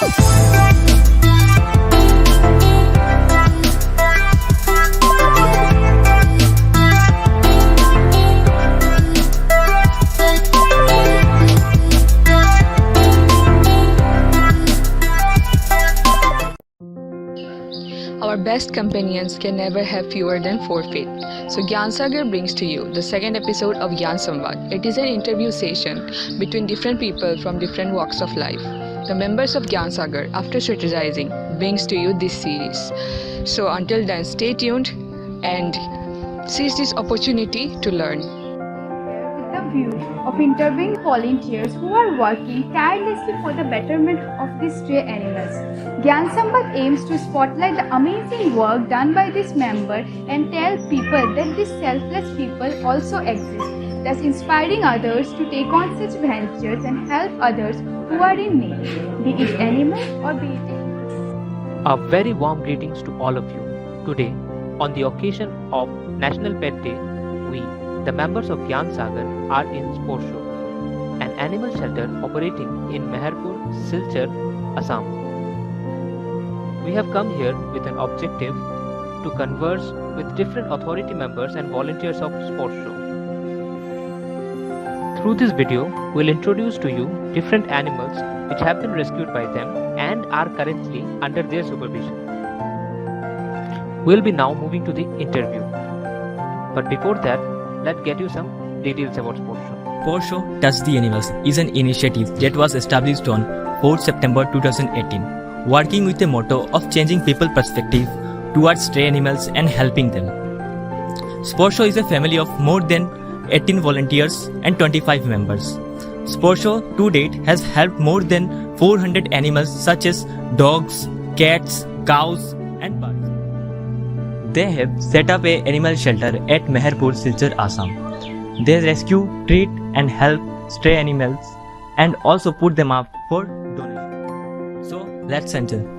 Our best companions can never have fewer than 4 feet. So Gyansagar brings to you the second episode of Gyan Samvad. It is an interview session between different people from different walks of life. The members of Gyansagar, after strategizing, brings to you this series. So until then, stay tuned and seize this opportunity to learn. With the view of interviewing volunteers who are working tirelessly for the betterment of these stray animals. Gyan Samvad aims to spotlight the amazing work done by this member and tell people that these selfless people also exist, thus inspiring others to take on such ventures and help others who are in need, be it animals or be it humans. A very warm greetings to all of you. Today, on the occasion of National Pet Day, we, the members of Gyan Sagar, are in Sporsho, an animal shelter operating in Meherpur, Silchar, Assam. We have come here with an objective to converse with different authority members and volunteers of Sporsho. Through this video, we will introduce to you different animals which have been rescued by them and are currently under their supervision. We will be now moving to the interview. But before that, let's get you some details about Sporsho. Sporsho Touch the Animals is an initiative that was established on 4 September 2018, working with the motto of changing people's perspective towards stray animals and helping them. Sporsho is a family of more than 18 volunteers and 25 members. Sporsho to date has helped more than 400 animals such as dogs, cats, cows and birds. They have set up an animal shelter at Meherpur, Silchar, Assam. They rescue, treat and help stray animals and also put them up for donation. So let's enter.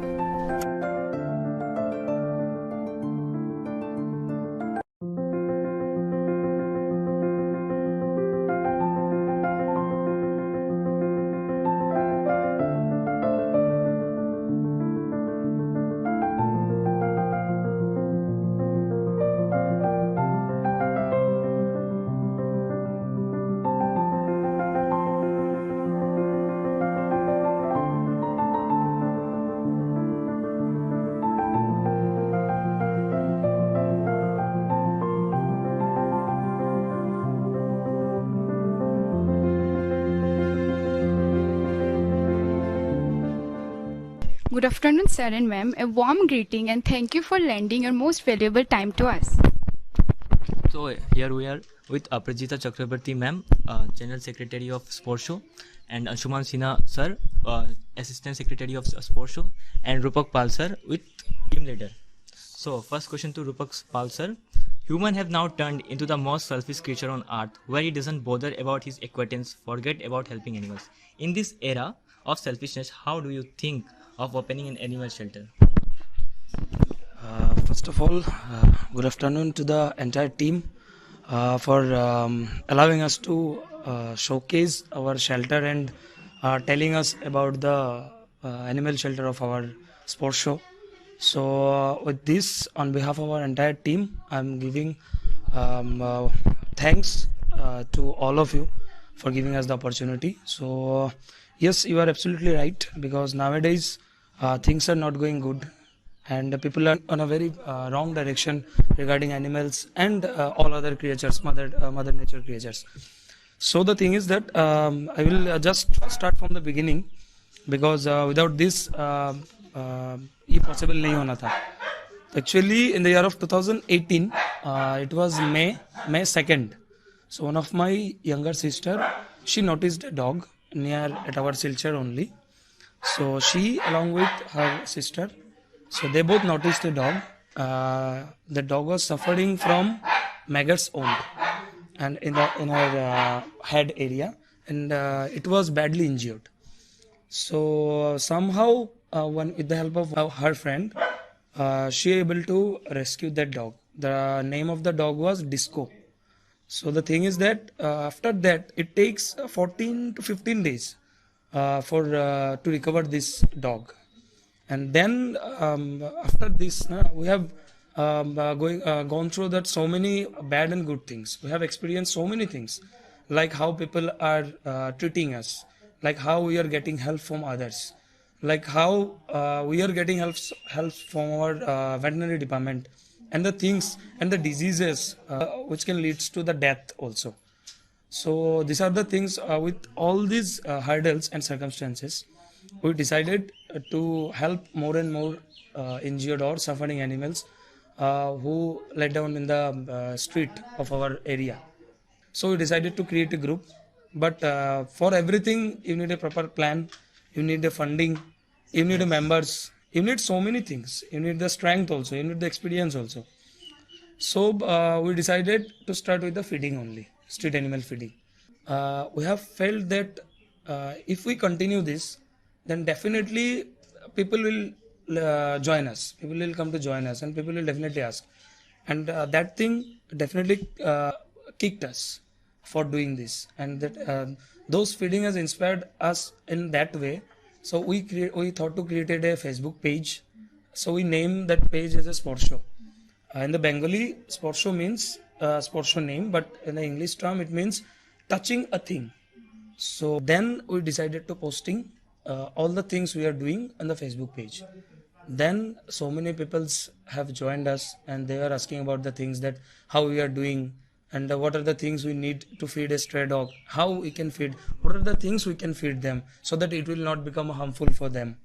Good afternoon, sir and ma'am. A warm greeting and thank you for lending your most valuable time to us. So here we are with Aprajita Chakrabarti ma'am, General Secretary of Sporsho, and Anshuman Sinha sir, Assistant Secretary of Sporsho, and Rupak Pal sir with team leader. So first question to Rupak Pal sir. Human have now turned into the most selfish creature on earth, where he doesn't bother about his acquaintance, forget about helping animals. In this era of selfishness, how do you think of opening an animal shelter? First of all, good afternoon to the entire team for allowing us to showcase our shelter and telling us about the animal shelter of our sports show. So with this, on behalf of our entire team, I'm giving thanks to all of you for giving us the opportunity. So yes, you are absolutely right, because nowadays things are not going good and people are on a very wrong direction regarding animals and all other creatures, mother nature creatures. So the thing is that I will just start from the beginning, because without this ये possible नहीं होना था. Actually, in the year of 2018, it was May 2nd. So one of my younger sister, she noticed a dog near at our Silchar only. So she, along with her sister, so they both noticed a dog. The dog was suffering from maggots only, and in her head area, and it was badly injured. So somehow, with the help of her friend, she able to rescue that dog. The name of the dog was Disco. So the thing is that after that, it takes 14 to 15 days to recover this dog. And then after this, we have gone through that so many bad and good things. We have experienced so many things, like how people are treating us, like how we are getting help from others, like how we are getting help from our veterinary department, and the things and the diseases which can lead to the death also. So these are the things, with all these hurdles and circumstances, we decided to help more and more injured or suffering animals who lay down in the street of our area. So we decided to create a group, but for everything you need a proper plan, you need the funding, you need the members, you need so many things, you need the strength also, you need the experience also. So we decided to start with the feeding only, street animal feeding. We have felt that if we continue this, then definitely people will join us. People will come to join us, and people will definitely ask. And that thing definitely kicked us for doing this, and that those feeding has inspired us in that way. So we thought to create a Facebook page. So we named that page as a sport show. In the Bengali, sport show means sport show name, but in the English term it means touching a thing. So then we decided to posting all the things we are doing on the Facebook page. Then so many people have joined us, and they are asking about the things, that how we are doing, and what are the things we need to feed a stray dog, how we can feed, what are the things we can feed them so that it will not become harmful for them.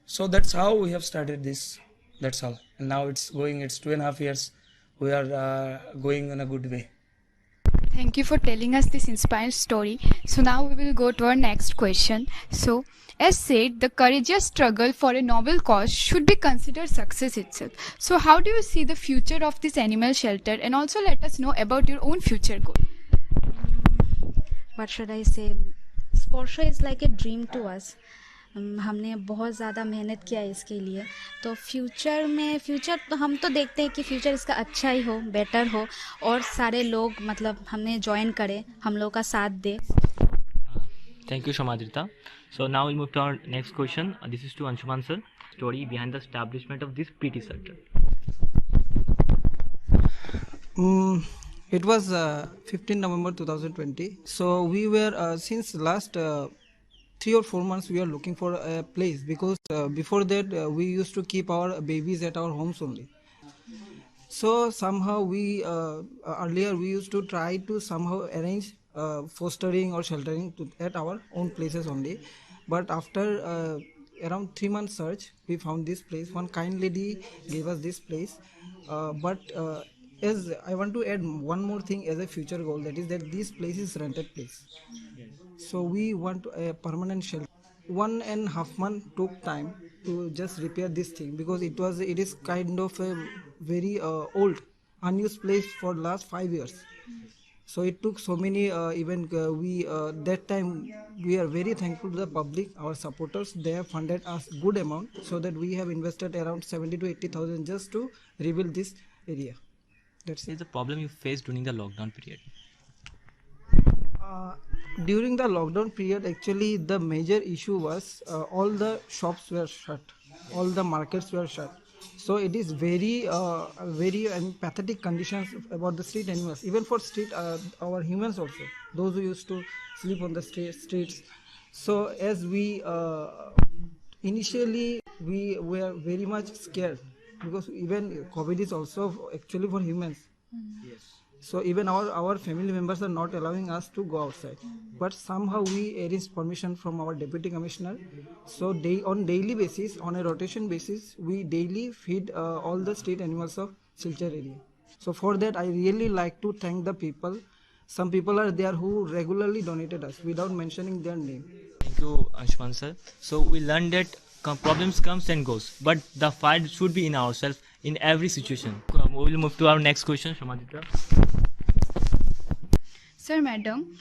So that's how we have started this. That's all. And now it's 2.5 years. We are going in a good way. Thank you for telling us this inspiring story. So now we will go to our next question. So, as said, the courageous struggle for a noble cause should be considered success itself. So how do you see the future of this animal shelter, and also let us know about your own future goal? What should I say? Sport show is like a dream to us. हमने बहुत ज़्यादा मेहनत किया है इसके लिए, तो future तो हम तो देखते हैं कि फ्यूचर इसका अच्छा ही हो, बेटर हो, और सारे लोग मतलब हमने ज्वाइन करें, हम लोग का साथ दे. Thank you, Shamadrita. So now we'll move to our next question. This is to Anshuman sir. Story behind the establishment of this PT center. It was 15 November 2020. So we were since last 3 or 4 months we are looking for a place, because before that we used to keep our babies at our homes only. So somehow we earlier we used to try to somehow arrange fostering or sheltering at our own places only. But after around 3 months search, we found this place. One kind lady gave us this place. But as I want to add one more thing as a future goal, that is that this place is rented place. So we want a permanent shelter. 1.5 months took time to just repair this thing, because it is kind of a very old, unused place for last 5 years. So it took so many that time we are very thankful to the public, our supporters. They have funded us good amount, so that we have invested around 70 to 80,000 just to rebuild this area. That's What is the problem you faced during the lockdown period? During the lockdown period, actually the major issue was all the shops were shut, all the markets were shut. So it is very pathetic conditions about the street animals, even for street our humans also, those who used to sleep on the streets. So as we initially we were very much scared, because even COVID is also actually for humans. Yes. So even our family members are not allowing us to go outside. But somehow we arranged permission from our deputy commissioner. So on daily basis, on a rotation basis, we daily feed all the street animals of Silchar area. So for that, I really like to thank the people. Some people are there who regularly donated us without mentioning their name. Thank you, Anshuman sir. So we learned that problems comes and goes, but the fight should be in ourselves in every situation. We will move to our next question, Shamadrita. Sir, madam,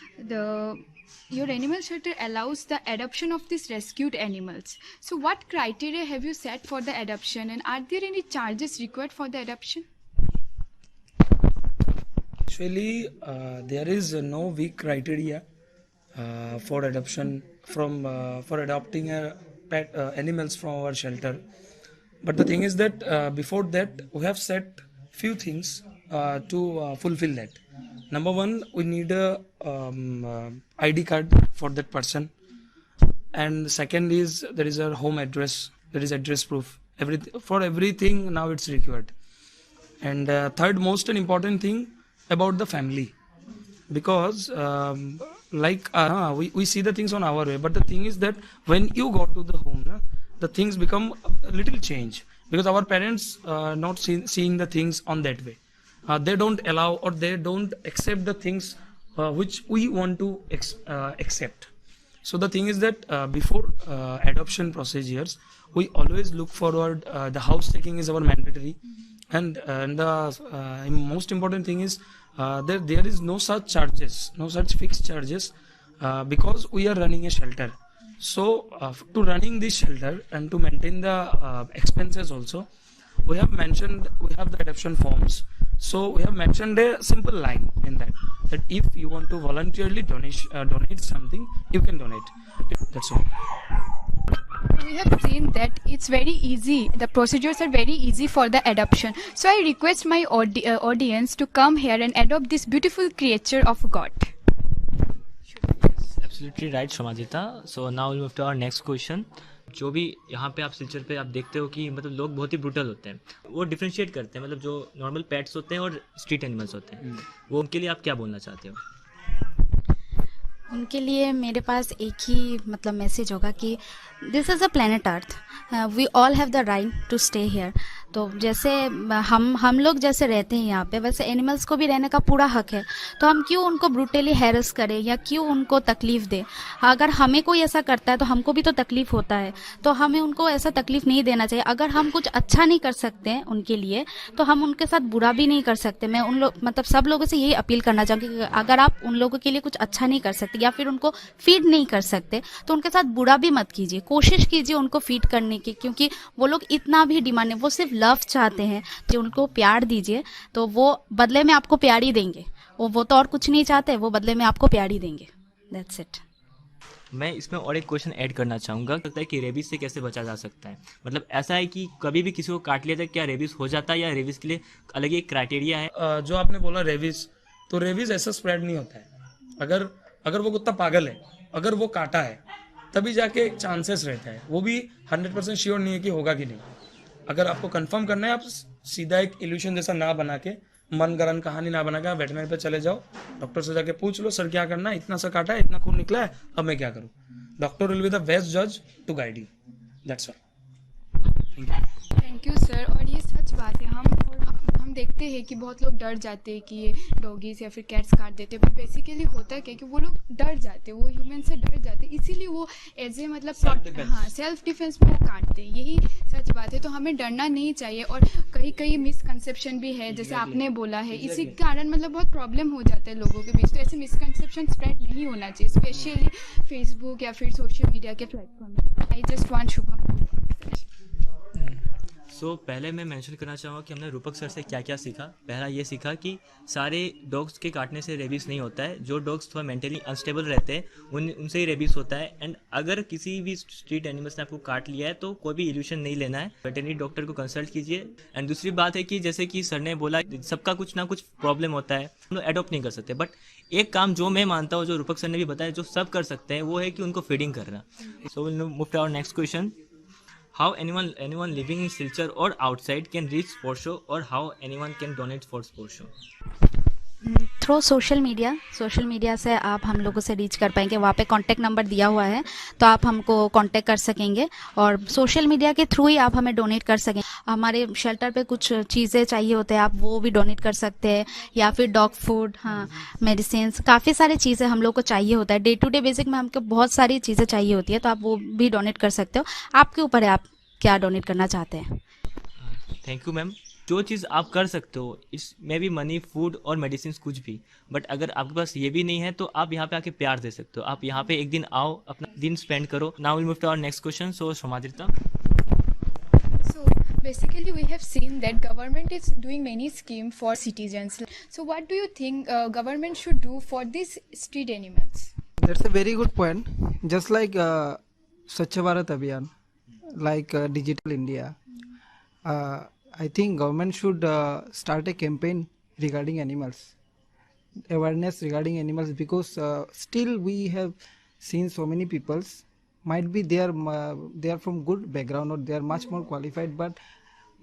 your animal shelter allows the adoption of these rescued animals. So what criteria have you set for the adoption, and are there any charges required for the adoption? Actually, there is no weak criteria for adoption from for adopting a pet animals from our shelter. But the thing is that before that we have set few things to fulfill that. Number one, we need a ID card for that person, and second is there is a home address, there is address proof. For everything now it's required. And third most and important thing about the family, because we see the things on our way, but the thing is that when you go to the home, the things become a little change, because our parents not seeing the things on that way. They don't allow or they don't accept the things which we want to accept. So the thing is that before adoption procedures, we always look forward. The house taking is our mandatory, and the most important thing is there is no such charges, no such fixed charges, because we are running a shelter. So to running this shelter and to maintain the expenses also, we have the adoption forms. So we have mentioned a simple line in that if you want to voluntarily donate something, you can donate. That's all. We have seen that it's very easy. The procedures are very easy for the adoption. So I request my audience to come here and adopt this beautiful creature of God. Absolutely right, Shomadita. So now we'll move to our next question. जो भी यहाँ पे आप सिलचर पे आप देखते हो कि मतलब लोग बहुत ही ब्रूटल होते हैं, वो डिफरेंशिएट करते हैं, मतलब जो नॉर्मल पेट्स होते हैं और स्ट्रीट एनिमल्स होते हैं, वो उनके लिए आप क्या बोलना चाहते हो? उनके लिए मेरे पास एक ही मतलब मैसेज होगा कि this is a planet earth, we all have the right to stay here. तो जैसे हम लोग जैसे रहते हैं यहाँ पे, वैसे एनिमल्स को भी रहने का पूरा हक है. तो हम क्यों उनको ब्रूटली हैरेस करें या क्यों उनको तकलीफ़ दें? अगर हमें कोई ऐसा करता है तो हमको भी तो तकलीफ़ होता है, तो हमें उनको ऐसा तकलीफ़ नहीं देना चाहिए. अगर हम कुछ अच्छा नहीं कर सकते हैं उनके लिए, तो हम उनके साथ बुरा भी नहीं कर सकते. मैं मतलब सब लोगों से यही अपील करना चाहूँगी कि अगर आप उन लोगों के लिए कुछ अच्छा नहीं कर सकते या फिर उनको फीड नहीं कर सकते, तो उनके साथ बुरा भी मत कीजिए. कोशिश कीजिए उनको फीड करने की, क्योंकि वो लोग इतना भी डिमांड, वो सिर्फ लव चाहते हैं. तो उनको प्यार दीजिए, तो वो बदले में आपको प्यार ही देंगे. वो तो और कुछ नहीं चाहते, वो बदले में आपको प्यार ही देंगे. That's it. मैं इसमें और एक क्वेश्चन ऐड करना चाहूँगा. लगता है कि रेबीज से कैसे बचा जा सकता है? मतलब ऐसा है कि कभी भी किसी को काट लिया जाए, क्या रेबीज हो जाता है या रेबीज के लिए अलग एक क्राइटेरिया है? जो आपने बोला रेबीज, तो रेबीज ऐसा स्प्रेड नहीं होता है. अगर वो कुत्ता पागल है, अगर वो काटा है, तभी जाके चांसेस रहता है. वो भी 100% श्योर नहीं है कि होगा कि नहीं. अगर आपको कंफर्म करना है, आप सीधा एक इल्यूशन जैसा ना बना के, मन गरन कहानी ना बना के वेटनरी पे चले जाओ, डॉक्टर से जाके पूछ लो, सर क्या करना है, इतना सा काटा है, इतना खून निकला है, अब मैं क्या करूँ. Doctor will be the best जज to guide you. That's all. Thank you sir. और ये सच बात है. हम देखते हैं कि बहुत लोग डर जाते हैं कि ये डॉगीज या फिर कैट्स काट देते हैं, बट बेसिकली होता क्या है कि वो लोग डर जाते हैं, वो ह्यूमन से डर जाते हैं, इसीलिए वो एज ए मतलब सेल्फ डिफेंस में वो काटते हैं. यही सच बात है. तो हमें डरना नहीं चाहिए. और कहीं मिसकंसेप्शन भी है, जैसे आपने बोला है, इसी कारण मतलब बहुत प्रॉब्लम हो जाता है लोगों के बीच. तो ऐसे मिसकंसेप्शन स्प्रेड नहीं होना चाहिए, स्पेशली फेसबुक या फिर सोशल मीडिया के platform. I just want Shubham. So पहले मैं मेंशन करना चाहूँगा कि हमने रूपक सर से क्या क्या सीखा. पहला ये सीखा कि सारे डॉग्स के काटने से रेबीज़ नहीं होता है. जो डॉग्स थोड़ा मेंटली अनस्टेबल रहते हैं उनसे ही रेबीज़ होता है. एंड अगर किसी भी स्ट्रीट एनिमल्स ने आपको काट लिया है तो कोई भी इल्यूशन नहीं लेना है, वेटरनरी डॉक्टर को कंसल्ट कीजिए. एंड दूसरी बात है कि जैसे कि सर ने बोला, सबका कुछ ना कुछ प्रॉब्लम होता है, हम लोग एडॉप्ट नहीं कर सकते. बट एक काम जो मैं मानता हूँ, जो रूपक सर ने भी बताया, जो सब कर सकते हैं, वो है कि उनको फीडिंग करना. So will move to our next question. How anyone living in Silchar or outside can reach Sport Show, or how anyone can donate for Sport Show? Through social media से आप हम लोगों से रीच कर पाएंगे. वहाँ पे कांटेक्ट नंबर दिया हुआ है, तो आप हमको कांटेक्ट कर सकेंगे. और सोशल मीडिया के थ्रू ही आप हमें डोनेट कर सकेंगे. हमारे शेल्टर पे कुछ चीज़ें चाहिए होते हैं, आप वो भी डोनेट कर सकते हैं. या फिर डॉग फूड, मेडिसिन, काफ़ी सारी चीज़ें हम लोग को चाहिए होता है. डे टू डे बेसिक में हमको बहुत सारी चीज़ें चाहिए होती है, तो आप वो भी डोनेट कर सकते हो. आपके ऊपर है आप क्या डोनेट करना चाहते हैं. Thank you ma'am. जो चीज़ आप कर सकते हो, इसमें भी मनी, फूड और मेडिसिन कुछ भी. बट अगर आपके पास ये भी नहीं है तो आप यहाँ पे आके प्यार दे सकते हो. आप यहाँ पे एक दिन आओ, अपना दिन स्पेंड करो. Now will move to our next question. So Shomadita. So basically we have seen that government is doing many schemes for citizens. So what do you think government should do for these street animals? That's a very good point. Just like Swachh Bharat Abhiyan, like Digital India, I think government should start a campaign regarding animals, awareness regarding animals, because still we have seen so many peoples might be they are from good background or they are much more qualified, but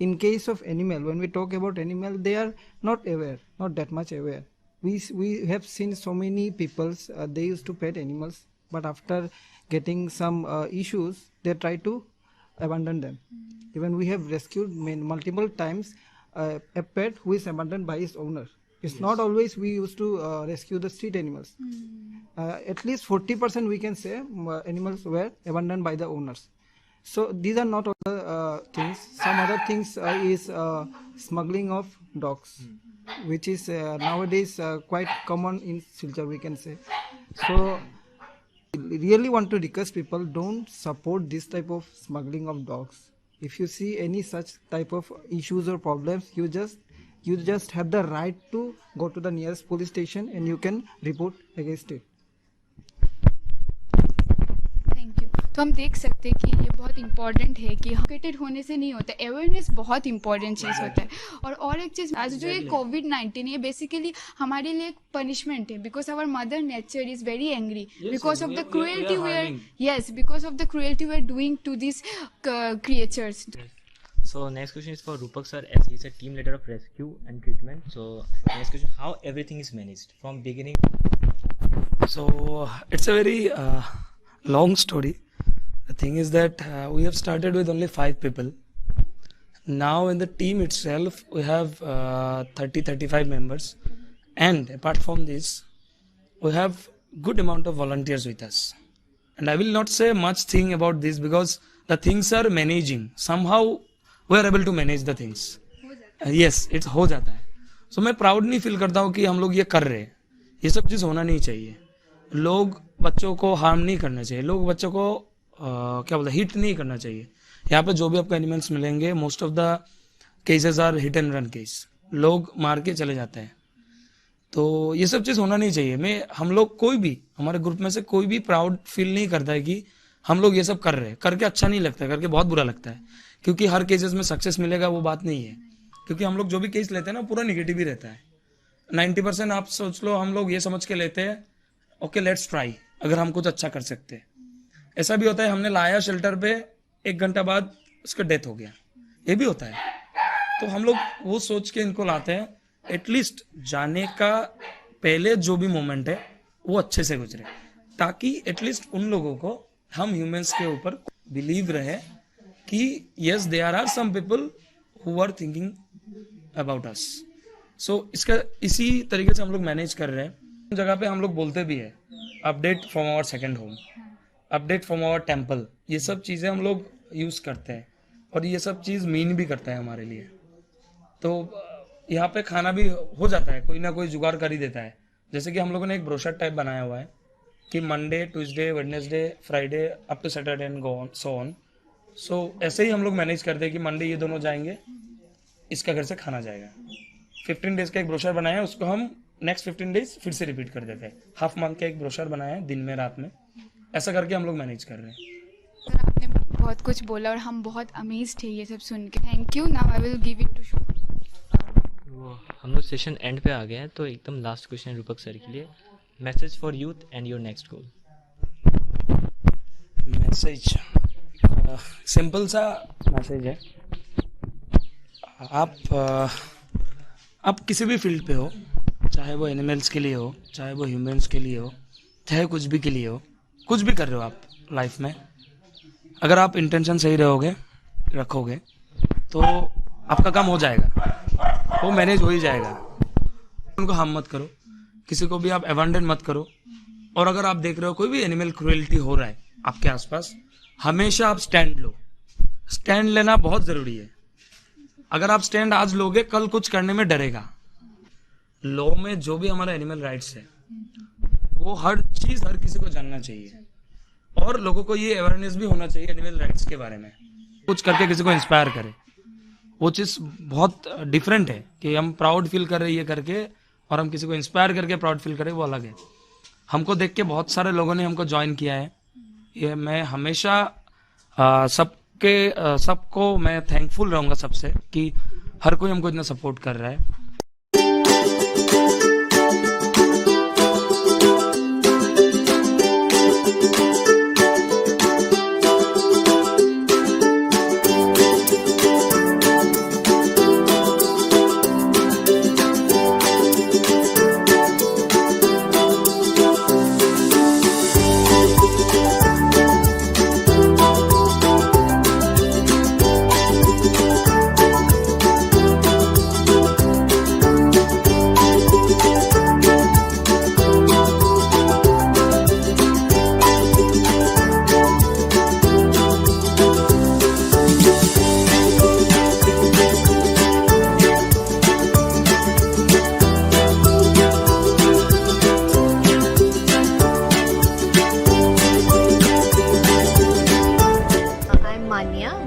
in case of animal, when we talk about animal, they are not aware, not that much aware. We have seen so many peoples they used to pet animals, but after getting some issues they try to abandon them. Even we have rescued multiple times a pet who is abandoned by his owner. It's not always we used to rescue the street animals. At least 40% we can say animals were abandoned by the owners. So these are not all the things. Some other things is smuggling of dogs, which is nowadays quite common in Silchar, we can say. So really want to request people, don't support this type of smuggling of dogs. If you see any such type of issues or problems, you just have the right to go to the nearest police station and you can report against it. Thank you. तो हम देख सकते हैं कि ये बहुत important है कि एजुकेटेड होने से नहीं होता, अवेयरनेस बहुत इंपॉर्टेंट चीज़ होता है। और एक चीज़, आज जो ये कोविड-19 ये बेसिकली हमारे लिए एक पनिशमेंट है, because our mother nature is very angry because of the cruelty we are because of the cruelty we are doing to this creatures. So next question is for Rupak sir, as he is a team leader of rescue and treatment. So next question, how everything is managed from beginning? So it's a very long story. The thing is that we have started with only 5 people. Now in the team itself we have 30-35 members, and apart from this we have good amount of volunteers with us. And I will not say much thing about this because the things are managing somehow. We are able to manage the things. Yes, it's हो जाता है. So मैं proud नहीं feel करता हूँ कि हम लोग ये कर रहे हैं. ये सब चीज़ होना नहीं चाहिए. लोग बच्चों को हार्म नहीं करना चाहिए. लोग बच्चों को क्या बोलते हैं, हिट नहीं करना चाहिए. यहाँ पे जो भी आपको एनिमल्स मिलेंगे, most of the cases are hit and run case. लोग मार के चले जाते हैं. तो ये सब चीज़ होना नहीं चाहिए. हम लोग कोई भी, हमारे ग्रुप में से कोई भी प्राउड फील नहीं करता है कि हम लोग ये सब कर रहे हैं. करके अच्छा नहीं लगता है, करके बहुत बुरा लगता है. क्योंकि हर केसेस में सक्सेस मिलेगा वो बात नहीं है. क्योंकि हम लोग जो भी केस लेते हैं ना, पूरा निगेटिव ही रहता है. 90% आप सोच लो, हम लोग ये समझ के लेते हैं ओके लेट्स ट्राई, अगर हम कुछ अच्छा कर सकते हैं. ऐसा भी होता है, हमने लाया शेल्टर पे, 1 घंटा बाद उसका डेथ हो गया, ये भी होता है. तो हम लोग वो सोच के इनको लाते हैं, एटलीस्ट जाने का पहले जो भी मोमेंट है वो अच्छे से गुजरे, ताकि एटलीस्ट उन लोगों को, हम ह्यूमंस के ऊपर बिलीव रहे कि yes there are some people who are thinking about us. So इसी तरीके से हम लोग मैनेज कर रहे हैं. जगह पे हम लोग बोलते भी है update from our second home, update from our temple. ये सब चीज़ें हम लोग यूज़ करते हैं और ये सब चीज़ मीन भी करता है हमारे लिए. तो यहाँ पे खाना भी हो जाता है, कोई ना कोई जुगाड़ कर ही देता है. जैसे कि हम लोगों ने एक ब्रोशर टाइप बनाया हुआ है कि Monday, Tuesday, Wednesday, Friday up to Saturday and go on so on. So ऐसे ही हम लोग मैनेज करते हैं कि मंडे ये दोनों जाएंगे, इसका घर से खाना जाएगा. 15 डेज का एक ब्रोशर बनाया है, उसको हम नेक्स्ट 15 डेज फिर से रिपीट कर देते हैं. हाफ मंथ का एक ब्रोशर बनाया है, दिन में रात में, ऐसा करके हम लोग मैनेज कर रहे हैं. सर आपने बहुत कुछ बोला और हम बहुत अमेज्ड थे ये सब सुन के. Thank you. Now I will give it to show. हम लोग सेशन एंड पे आ गए हैं, तो एकदम लास्ट क्वेश्चन रूपक सर के लिए, message for youth and your next goal. Message simple सा मैसेज है. आप किसी भी फील्ड पे हो, चाहे वो एनिमल्स के लिए हो, चाहे वो ह्यूमंस के लिए हो, चाहे कुछ भी के लिए हो, कुछ भी कर रहे हो आप लाइफ में, अगर आप इंटेंशन सही रखोगे तो आपका काम हो जाएगा, वो मैनेज हो ही जाएगा. उनको हार्म मत करो, किसी को भी आप अबैंडन मत करो. और अगर आप देख रहे हो कोई भी एनिमल क्रूएल्टी हो रहा है आपके आसपास, हमेशा आप स्टैंड लो. स्टैंड लेना बहुत जरूरी है. अगर आप स्टैंड आज लोगे, कल कुछ करने में डरेगा. लॉ में जो भी हमारा एनिमल राइट्स है, वो हर चीज हर किसी को जानना चाहिए. और लोगों को ये अवेयरनेस भी होना चाहिए एनिमल राइट्स के बारे में, कुछ करके किसी को इंस्पायर करे. वो चीज बहुत डिफरेंट है कि हम प्राउड फील कर रहे हैं ये करके, और हम किसी को इंस्पायर करके प्राउड फील करें, वो अलग है. हमको देख के बहुत सारे लोगों ने हमको ज्वाइन किया है। ये मैं हमेशा सबको मैं थैंकफुल रहूँगा सबसे कि हर कोई हमको इतना सपोर्ट कर रहा है।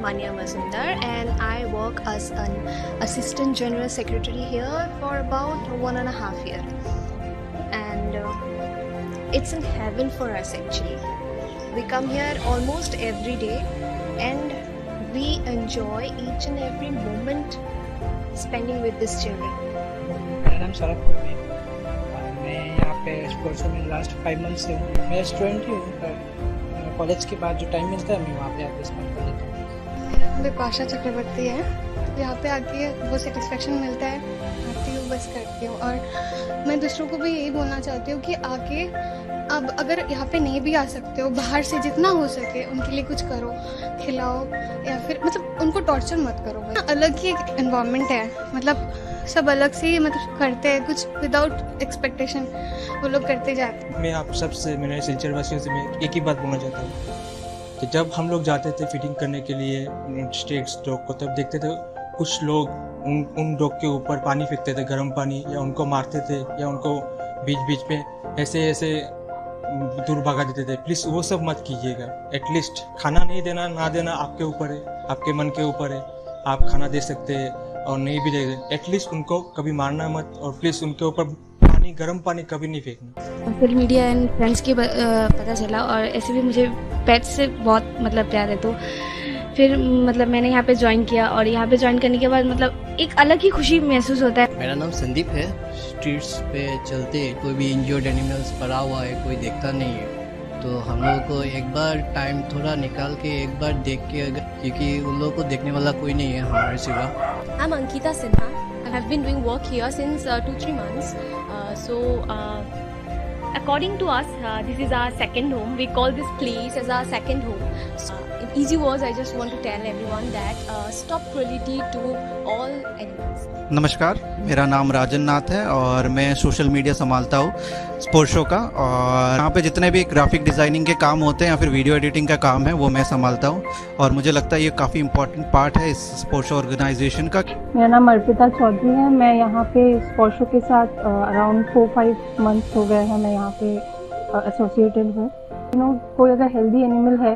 Mania Mazumdar, and I work as an assistant general secretary here for about 1.5 years. And it's in heaven for us actually. We come here almost every day and we enjoy each and every moment spending with these children. मेरा नाम सौरभ कुमार है। मैं यहाँ पे sports में last 5 month से हूँ। मैं स्टूडेंट ही हूँ, पर कॉलेज के बाद जो टाइम मिलता है मैं वहाँ पे आके स्पेंड कर लेता हूँ। मेरा नाम विपाशा चक्रवर्ती है। यहाँ पे आके वो सेटिस्फेक्शन मिलता है, आती हूँ बस करती हूँ। और मैं दूसरों को भी यही बोलना चाहती हूँ कि आके अब अगर यहाँ पे नहीं भी आ सकते हो, बाहर से जितना हो सके उनके लिए कुछ करो, खिलाओ, या फिर मतलब उनको टॉर्चर मत करो। अलग ही एक एनवायरनमेंट है, मतलब सब अलग से ही मतलब करते हैं, कुछ विदाउट एक्सपेक्टेशन वो लोग करते जाते हैं। मैं आप सबसे, मेरे सिलचर वासियों से मैं एक ही बात बोलना चाहता हूँ कि जब हम लोग जाते थे फिटिंग करने के लिए स्टेक्स डॉग को, तब देखते थे कुछ लोग उन डॉग के ऊपर पानी फेंकते थे, गर्म पानी, या उनको मारते थे, या उनको बीच बीच में ऐसे दूर भगा देते थे। प्लीज़ वो सब मत कीजिएगा। एटलीस्ट खाना नहीं देना ना देना आपके ऊपर है, आपके मन के ऊपर है। आप खाना दे सकते हैं और नहीं भी दे सकते, एटलीस्ट उनको कभी मारना मत, और प्लीज़ उनके ऊपर पानी, गर्म पानी कभी नहीं फेंकना। फिर मीडिया एंड फ्रेंड्स की पता चला, और ऐसे भी मुझे पेट्स से बहुत मतलब प्यार है, तो फिर मतलब मैंने यहाँ पे ज्वाइन किया, और यहाँ पे ज्वाइन करने के बाद मतलब एक अलग ही खुशी महसूस होता है। मेरा नाम संदीप है। स्ट्रीट्स पे चलते कोई भी इंजर्ड एनिमल्स पड़ा हुआ है, कोई देखता नहीं है, तो हम लोगों को एक बार टाइम थोड़ा निकाल के एक बार देख के, क्योंकि उन लोगों को देखने वाला कोई नहीं है हमारे सिवा। I am Ankita Sinha. I have been doing work here since 2-3 months. According to us, this is our second home. We call this place as our second home. In easy words, I just want to tell everyone that stop cruelty to all animals. नमस्कार, मेरा नाम राजन नाथ है और मैं social media संभालता हूँ sports show का, और यहाँ पे जितने भी ग्राफिक डिज़ाइनिंग के काम होते हैं या फिर वीडियो एडिटिंग का काम है वो मैं संभालता हूँ, और मुझे लगता है ये काफ़ी इम्पोर्टेंट पार्ट है इस स्पोर्ट्स शो ऑर्गेनाइजेशन का। मेरा नाम अर्पिता चौधरी है। मैं यहाँ पे स्पोर्ट्स शो के साथ अराउंड 4-5 मंथ्स हो गए हैं मैं यहाँ पे एसोसिएटेड हूँ। कोई अगर हेल्दी एनिमल है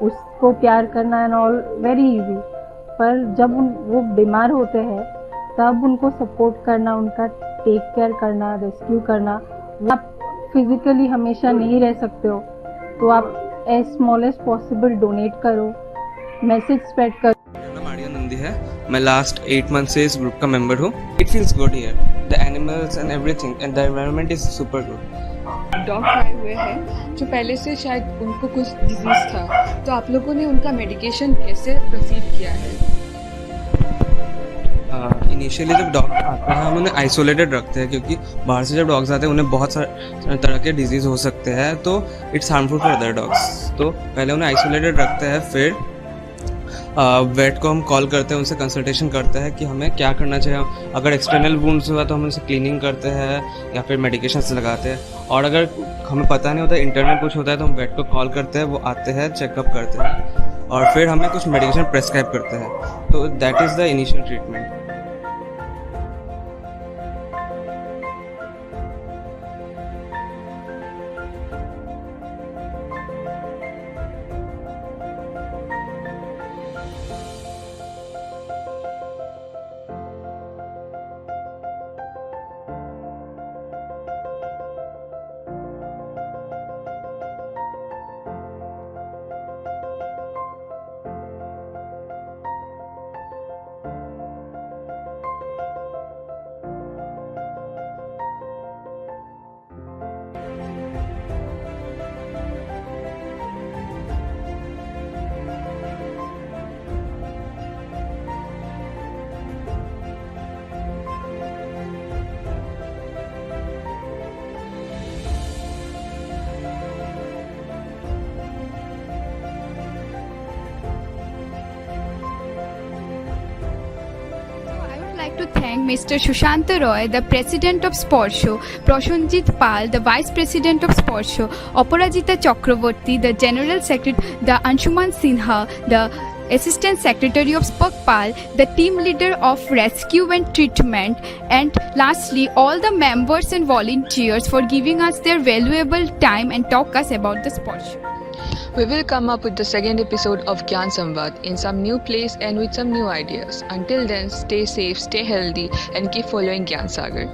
उसको प्यार करना एंड ऑल वेरी इजी, पर जब वो बीमार होते हैं तब उनको सपोर्ट करना, उनका टेक केयर करना, रेस्क्यू करना। आप फिजिकली हमेशा नहीं रह सकते हो तो आप as small as possible donate करो, मैसेज स्प्रेड करो। मेरा नाम आर्या नंदी है। मैं लास्ट 8 मंथ से इस ग्रुप का मेंबर हूँ। It feels good here, the animals and everything and the environment is super good. Dog आए हुए हैं जो पहले से शायद उनको कुछ डिजीज था, तो आप लोगों ने उनका मेडिकेशन कैसे प्रोसीड किया है? इनिशियली जब डॉग आते हैं हम उन्हें आइसोलेटेड रखते हैं, क्योंकि बाहर से जब डॉग्स आते हैं उन्हें बहुत सारे तरह के डिजीज़ हो सकते हैं, तो it's harmful for other dogs. तो पहले उन्हें आइसोलेटेड रखते हैं, फिर वेट को हम कॉल करते हैं, उनसे कंसल्टेशन करते हैं कि हमें क्या करना चाहिए। अगर एक्सटर्नल वुंड्स हुआ तो हम उनसे क्लीनिंग करते हैं या फिर मेडिकेशंस लगाते हैं, और अगर हमें पता नहीं होता इंटरनल कुछ होता है तो हम वेट को कॉल करते हैं, वो आते हैं, चेकअप करते हैं और फिर हमें कुछ मेडिकेशन प्रेस्क्राइब करते हैं। तो that is the initial treatment. like to thank Mr. Shushanta Roy, the President of Sporsho, Prashanjit Pal, the Vice President of Sporsho, Aparajita Chakravorty, the General Secretary, the Anshuman Sinha, the Assistant Secretary of Spokpal, the team leader of rescue and treatment, and lastly all the members and volunteers for giving us their valuable time and talk us about the Sporsho. We will come up with the second episode of Gyan Samvad in some new place and with some new ideas. Until then, stay safe, stay healthy and keep following Gyan Sagar.